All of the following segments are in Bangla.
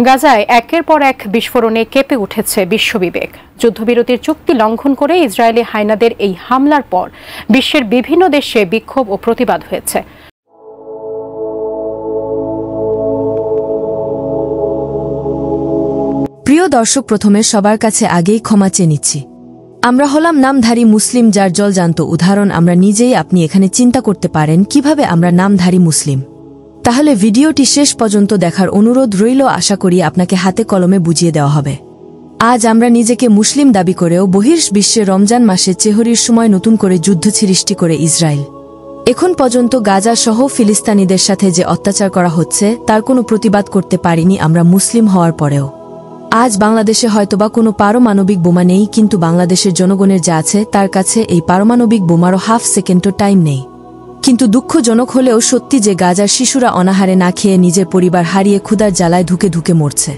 গাজায় একের পর এক বিস্ফোরণে কেঁপে উঠেছে বিশ্ববিবেক। যুদ্ধবিরতির চুক্তি লঙ্ঘন করে ইসরায়েলি হায়নাদের এই হামলার পর বিশ্বের বিভিন্ন দেশে বিক্ষোভ ও প্রতিবাদ হয়েছে। প্রিয় দর্শক, প্রথমে সবার কাছে আগেই ক্ষমা চেয়ে নিচ্ছি। আমরা হলাম নামধারী মুসলিম, যার জলজান্ত উদাহরণ আমরা নিজেই। আপনি এখানে চিন্তা করতে পারেন কিভাবে আমরা নামধারী মুসলিম। তাহলে ভিডিওটি শেষ পর্যন্ত দেখার অনুরোধ রইল। আশা করি আপনাকে হাতে কলমে বুঝিয়ে দেওয়া হবে। আজ আমরা নিজেকে মুসলিম দাবি করেও বহির্বিশ্বে রমজান মাসে চেহরির সময় নতুন করে যুদ্ধ সৃষ্টি করে ইসরায়েল এখন পর্যন্ত গাজা সহ ফিলিস্তিনিদের সাথে যে অত্যাচার করা হচ্ছে তার কোনো প্রতিবাদ করতে পারিনি আমরা মুসলিম হওয়ার পরেও। আজ বাংলাদেশে হয়তোবা কোনো পারমাণবিক বোমা নেই, কিন্তু বাংলাদেশের জনগণের যা আছে তার কাছে এই পারমাণবিক বোমারও হাফ সেকেন্ডও টাইম নেই। কিন্তু দুঃখজনক হলেও সত্যি যে গাজার শিশুরা অনাহারে না খেয়ে নিজের পরিবার হারিয়ে ক্ষুধার জ্বালায় ধুকে ধুকে মরছে।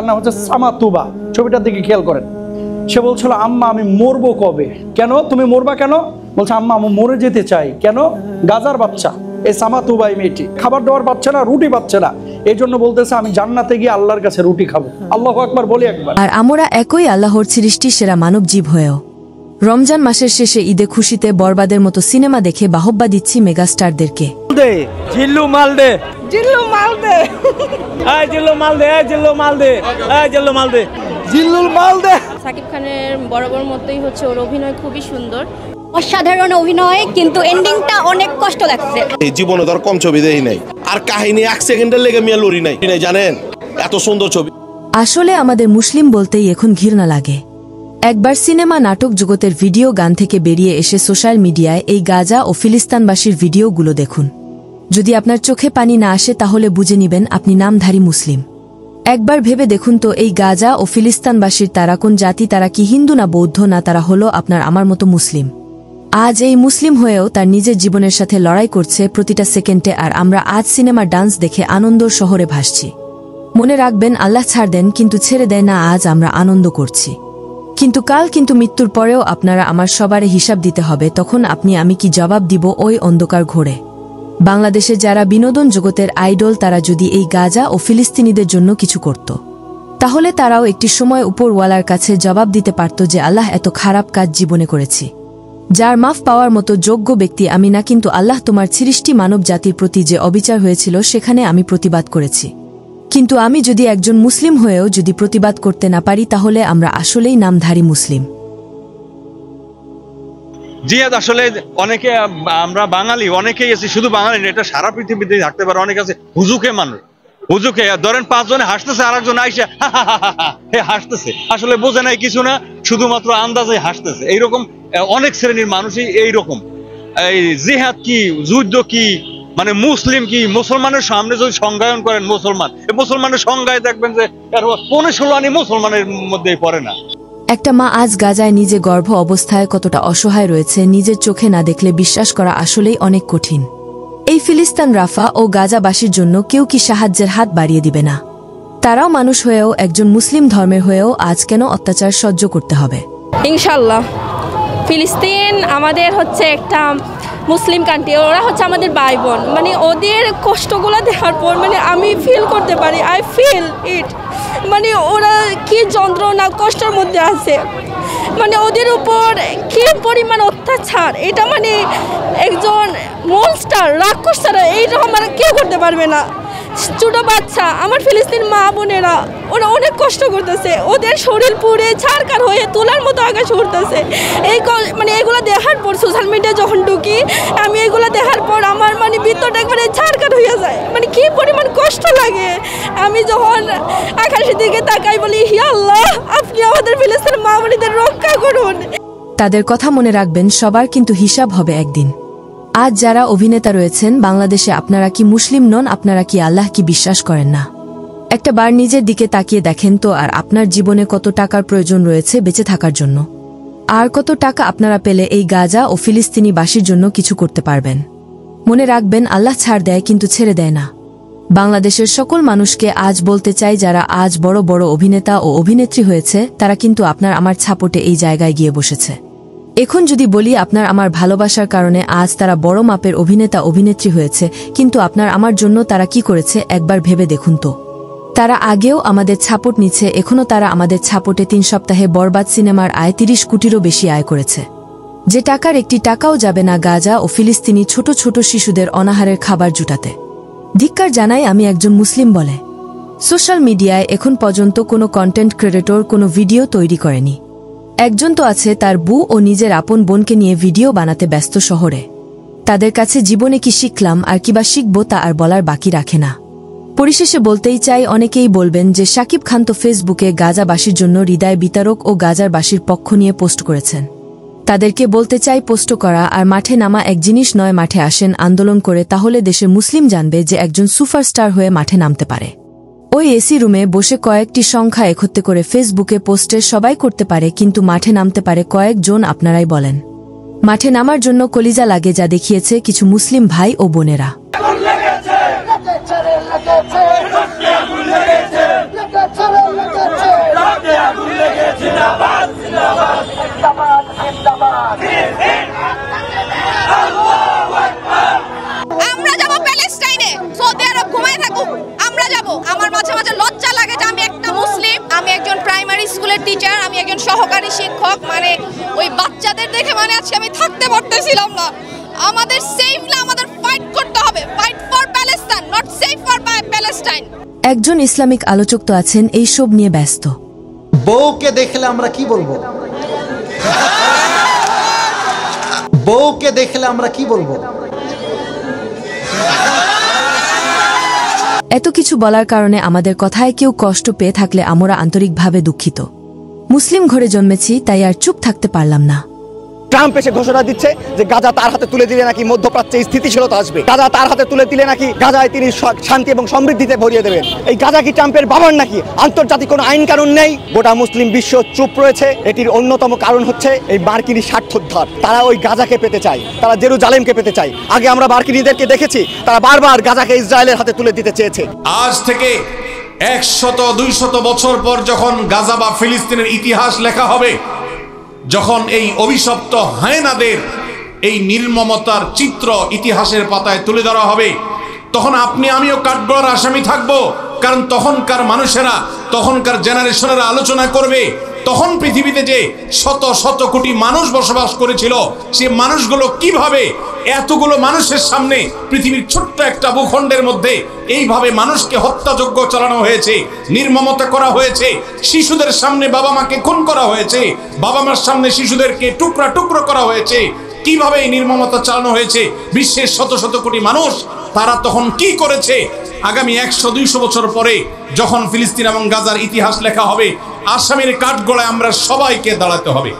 নাম হচ্ছে সামাতুবা। ছবিটার দিকে খেয়াল করেন। সে বলছিল, আম্মা আমি মরবো কবে? কেন তুমি মরবা কেন? বলছে, আম্মা আমি মরে যেতে চাই। কেন? গাজার বাচ্চা এই সামাতুবা, এই মেয়েটি খাবার দাবার পাচ্ছে না, রুটি পাচ্ছে না, এই জন্য বলতেছে আমি জান্নাতে গিয়ে আল্লাহর কাছে রুটি খাবো। আল্লাহু আকবার বলি একবার। আর আমরা একই আল্লাহর সৃষ্টি সেরা মানব জীব হয়েও রমজান মাসের শেষে ঈদে খুশিতে বরবাদের মতো সিনেমা দেখে বাহবা দিচ্ছি মেগাস্টারদেরকে। জিল্লু মালদে, জিল্লু মালদে, এই জিল্লু মালদে, এই জিল্লু মালদে, এই জিল্লু মালদে, জিল্লুল মালদে। সাকিব খানের বরাবর মতোই হচ্ছে, ওর অভিনয় খুবই সুন্দর, অসাধারণ অভিনয়, কিন্তু এন্ডিংটা অনেক কষ্ট লাগছে। এই জীবনে ধর কম ছবি দেখি নাই, আর কাহিনী এক সেকেন্ডের লেগে মিয়া লড়ি নাই, জানেন? এত সুন্দর ছবি। আসলে আমাদের মুসলিম বলতেই এখন ঘৃণা লাগে। একবার সিনেমা নাটক জগতের ভিডিও গান থেকে বেরিয়ে এসে সোশ্যাল মিডিয়ায় এই গাজা ও ফিলিস্তিনবাসীর ভিডিওগুলো দেখুন। যদি আপনার চোখে পানি না আসে তাহলে বুঝে নিবেন আপনি নামধারী মুসলিম। একবার ভেবে দেখুন তো, এই গাজা ও ফিলিস্তিনবাসীর তারা কোন জাতি? তারা কি হিন্দু না বৌদ্ধ? না, তারা হলো আপনার আমার মতো মুসলিম। আজ এই মুসলিম হয়েও তার নিজের জীবনের সাথে লড়াই করছে প্রতিটা সেকেন্ডে, আর আমরা আজ সিনেমার ডান্স দেখে আনন্দর শহরে ভাসছি। মনে রাখবেন, আল্লাহ ছাড় দেন কিন্তু ছেড়ে দেয় না। আজ আমরা আনন্দ করছি, কিন্তু কাল কিন্তু মৃত্যুর পরেও আপনারা আমার সবারে হিসাব দিতে হবে। তখন আপনি আমি কি জবাব দিব ওই অন্ধকার ঘোরে? বাংলাদেশে যারা বিনোদন জগতের আইডল, তারা যদি এই গাজা ও ফিলিস্তিনিদের জন্য কিছু করত, তাহলে তারাও একটি সময় উপরওয়ালার কাছে জবাব দিতে পারত যে আল্লাহ এত খারাপ কাজ জীবনে করেছি, যার মাফ পাওয়ার মতো যোগ্য ব্যক্তি আমি না। কিন্তু আল্লাহ, তোমার সৃষ্টি মানব জাতির প্রতি যে অবিচার হয়েছিল সেখানে আমি প্রতিবাদ করেছি। কিন্তু আমি যদি একজন মুসলিম হয়েও যদি প্রতিবাদ করতে না পারি, তাহলে আমরা আসলেই নামধারী মুসলিম। জিয়াদ আসলে অনেকে, আমরা বাঙালি অনেকেই আছি, শুধু বাঙালি না, এটা সারা পৃথিবীতে থাকতে পারে। অনেক আছে হুজুকে মানুষ, হুজুকে ধরেন 5 জনে হাসতেছে, আর একজন আইসা হাসতেছে, আসলে বোঝে নাই কিছু না, শুধুমাত্র আন্দাজে হাসতেছে। এইরকম অনেক শ্রেণীর মানুষই এইরকম। এই জিহাদ কি, যুদ্ধ কি, মানে মুসলিম কি, মুসলমানের সামনে যদি সংজ্ঞায়ন করেন মুসলমান, মুসলমানের সংজ্ঞায় দেখবেন যে 15-16 আনি মুসলমানের মধ্যেই পড়ে না। একটা মা আজ গাজায় নিজে গর্ভ অবস্থায় কতটা অসহায় রয়েছে, নিজের চোখে না দেখলে বিশ্বাস করা আসলেই অনেক কঠিন। এই ফিলিস্তিন, রাফা ও গাজাবাসীর জন্য কেউ কি সাহায্যের হাত বাড়িয়ে দিবে না? তারাও মানুষ হয়েও, একজন মুসলিম ধর্মের হয়েও আজ কেন অত্যাচার সহ্য করতে হবে? ইনশাল্লাহ ফিলিস্তিন আমাদের হচ্ছে একটা মুসলিম কান্ট্রি, ওরা হচ্ছে আমাদের ভাই বোন। মানে ওদের কষ্টগুলো দেখার পর মানে আমি ফিল করতে পারি, আই ফিল ইট। মানে ওরা কি যন্ত্রণা কষ্টের মধ্যে আছে, মানে ওদের উপর কি পরিমাণ অত্যাচার, এটা মানে একজন মনস্টার, রাক্ষস ছাড়া এইটা আমার কেউ করতে পারবে না। ছোট বাচ্চা, আমার ফিলিস্তিন মা বোনেরা, ওরা অনেক কষ্ট করতেছে, ওদের শরীর পুড়ে ছারকার হয়ে তোলার মতো আকাশ উঠতেছে। মানে এগুলো দেখার পর সোশ্যাল মিডিয়া যখন ঢুকি আমি, এগুলো দেখার পর আমার মানে ভিতরটা একবারে ছারকার হয়ে যায়। মানে কি পরিমাণ কষ্ট লাগে। আমি যখন আকাশের দিকে তাকাই বলি, হি আল্লাহ, আপনি আমাদের ফিলিস্তিন মা বোনেদের রক্ষা করুন। তাদের কথা মনে রাখবেন, সবার কিন্তু হিসাব হবে একদিন। আজ যারা অভিনেতা রয়েছেন বাংলাদেশে, আপনারা কি মুসলিম নন? আপনারা কি আল্লাহ কি বিশ্বাস করেন না? একটা বার নিজের দিকে তাকিয়ে দেখেন তো, আর আপনার জীবনে কত টাকার প্রয়োজন রয়েছে বেঁচে থাকার জন্য, আর কত টাকা আপনারা পেলে এই গাজা ও ফিলিস্তিনি বাসীর জন্য কিছু করতে পারবেন। মনে রাখবেন, আল্লাহ ছাড় দেয় কিন্তু ছেড়ে দেয় না। বাংলাদেশের সকল মানুষকে আজ বলতে চাই, যারা আজ বড় বড় অভিনেতা ও অভিনেত্রী হয়েছে, তারা কিন্তু আপনার আমার ছাপোটে এই জায়গায় গিয়ে বসেছে। এখন যদি বলি আপনার আমার ভালোবাসার কারণে আজ তারা বড় মাপের অভিনেতা অভিনেত্রী হয়েছে, কিন্তু আপনার আমার জন্য তারা কি করেছে একবার ভেবে দেখুন তো। তারা আগেও আমাদের ছাপট নিচ্ছে, এখনও তারা আমাদের ছাপটে 3 সপ্তাহে বরবাদ সিনেমার আয় 30 কোটিরও বেশি আয় করেছে, যে টাকার একটি টাকাও যাবে না গাজা ও ফিলিস্তিনি ছোট ছোট শিশুদের অনাহারের খাবার জুটাতে। ধিক্কার জানাই আমি একজন মুসলিম বলে। সোশ্যাল মিডিয়ায় এখন পর্যন্ত কোনো কন্টেন্ট ক্রিয়েটর কোনো ভিডিও তৈরি করেনি। একজন তো আছে তার বউ ও নিজের আপন বোনকে নিয়ে ভিডিও বানাতে ব্যস্ত শহরে। তাদের কাছে জীবনে কি শিখলাম আর কিবা শিখব তা আর বলার বাকি রাখে না। পরিশেষে বলতেই চাই, অনেকেই বলবেন যে শাকিব খান তো ফেসবুকে গাজাবাসীর জন্য হৃদয় বিতারক ও গাজারবাসীর পক্ষ নিয়ে পোস্ট করেছেন। তাদেরকে বলতে চাই, পোস্ট করা আর মাঠে নামা এক জিনিস নয়। মাঠে আসেন আন্দোলন করে, তাহলে দেশের মুসলিম জানবে যে একজন সুপারস্টার হয়ে মাঠে নামতে পারে। ওই এসি রুমে বসে কয়েকটি সংখ্যা একত্রে করে ফেসবুকে পোস্টের সবাই করতে পারে, কিন্তু মাঠে নামতে পারে কয়েকজন। আপনারাই বলেন, মাঠে নামার জন্য কলিজা লাগে, যা দেখিয়েছে কিছু মুসলিম ভাই ও বোনেরা। আমরা যাব প্যালেস্টাইনে, সৌদি আরব ঘুমায় থাকুক, আমরা যাব। আমার মাঝে মাঝে লজ্জা লাগে যে আমি একটা মুসলিম, আমি একজন প্রাইমারি স্কুলের টিচার, আমি একজন সহকারী শিক্ষক। মানে ওই বাচ্চাদের দেখে আজকে আমি থাকতে পারতেছিলাম না। আমাদের সেফ না, আমাদের ফাইট করতে হবে। Fight for Palestine, not safe for Palestine. একজন ইসলামিক আলোচক তো আছেন এই সব নিয়ে ব্যস্ত। বউকে দেখলে আমরা কি বলবো? বউকে দেখলে আমরা কি বলবো? এত কিছু বলার কারণে আমাদের কথায় কেউ কষ্ট পেয়ে থাকলে আমরা আন্তরিকভাবে দুঃখিত। মুসলিম ঘরে জন্মেছি, তাই আর চুপ থাকতে পারলাম না। ট্রাম্প এসে ঘোষণা দিচ্ছে যে গাজা তার হাতে তুলে দিলে নাকি মধ্যপ্রাচ্যে স্থিতিশীলতা আসবে। গাজা তার হাতে তুলে দিলে নাকি গাজায় তিনি শান্তি এবং সমৃদ্ধিতে ভরিয়ে দেবেন। এই গাজা কি ট্রাম্পের বাবার নাকি? আন্তর্জাতিক কোনো আইন কানুন নেই, গোটা মুসলিম বিশ্ব চুপ রয়েছে। এটির অন্যতম কারণ হচ্ছে এই মার্কিনী স্বার্থোদ্ধার। তারা ওই গাজাকে পেতে চায়, তারা জেরুজালেমকে পেতে চায়। আগে আমরা মার্কিনীদেরকে দেখেছি তারা বারবার গাজাকে ইসরায়েলের হাতে তুলে দিতে চেয়েছে। আজ থেকে 100-200 বছর পর যখন গাজা বা ফিলিস্তিনের ইতিহাস লেখা হবে, যখন এই অভিশপ্ত হায়েনাদের এই নির্মমতার চিত্র ইতিহাসের পাতায় তুলে ধরা হবে, তখন আপনি আমিও কাঠগড়ার আসামি থাকবো। কারণ তখনকার মানুষেরা, তখনকার জেনারেশনেরা আলোচনা করবে তখন পৃথিবীতে যে শত শত কোটি মানুষ বসবাস করেছিল, সে মানুষগুলো কিভাবে এতগুলো মানুষের সামনে পৃথিবীর ছোট্ট একটা ভূখণ্ডের মধ্যে এইভাবে মানুষকে হত্যাযজ্ঞ চালানো হয়েছে, নির্মমতা করা হয়েছে, শিশুদের সামনে বাবা মাকে খুন করা হয়েছে, বাবা মার সামনে শিশুদেরকে টুকরা টুকরো করা হয়েছে, কিভাবে এই নির্মমতা চালানো হয়েছে বিশ্বের শত শত কোটি মানুষ, তারা তখন কি করেছে। আগামী 100-200 বছর পরে যখন ফিলিস্তিন এবং গাজার ইতিহাস লেখা হবে, আসামের কাঠগড়ায় আমরা সবাইকে দাঁড়াতে হবে।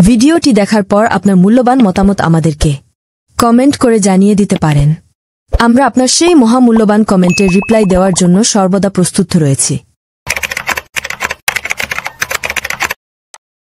ভিডিওটি দেখার পর আপনার মূল্যবান মতামত আমাদেরকে কমেন্ট করে জানিয়ে দিতে পারেন। আমরা আপনার সেই মহামূল্যবান কমেন্টের রিপ্লাই দেওয়ার জন্য সর্বদা প্রস্তুত রয়েছি।